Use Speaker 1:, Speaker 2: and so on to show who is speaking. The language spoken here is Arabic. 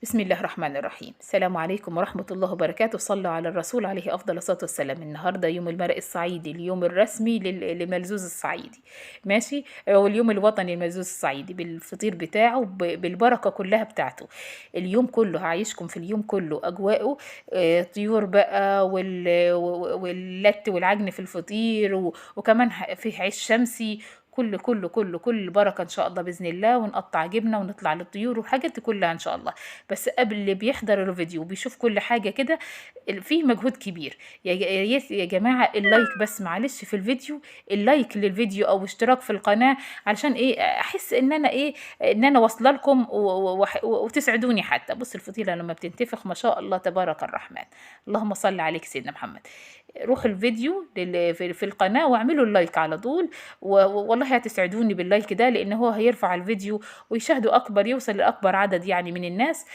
Speaker 1: بسم الله الرحمن الرحيم. السلام عليكم ورحمة الله وبركاته. صلوا على الرسول عليه أفضل الصلاة والسلام. النهاردة يوم المرء الصعيدي، اليوم الرسمي لملزوز الصعيدي. ماشي، هو اليوم الوطني لملزوز الصعيدي بالفطير بتاعه بالبركة كلها بتاعته. اليوم كله هعيشكم في اليوم كله أجواءه. طيور بقى واللت والعجن في الفطير وكمان فيه عيش شمسي. كل بركة إن شاء الله بإذن الله، ونقطع جبنة ونطلع للطيور والحاجات دي كلها إن شاء الله. بس قبل اللي بيحضر الفيديو وبيشوف كل حاجة كده، فيه مجهود كبير. يا ريت يا جماعة اللايك بس معلش في الفيديو، اللايك للفيديو أو اشتراك في القناة، علشان إيه أحس إن أنا إيه، إن أنا واصلة لكم وتسعدوني. حتى بص الفطيرة لما بتنتفخ ما شاء الله تبارك الرحمن. اللهم صل عليك سيدنا محمد. روحوا الفيديو في القناة واعملوا اللايك على طول. والله هتسعدوني باللايك ده، لأن هو هيرفع الفيديو ويشاهدوا أكبر، يوصل لأكبر عدد يعني من الناس.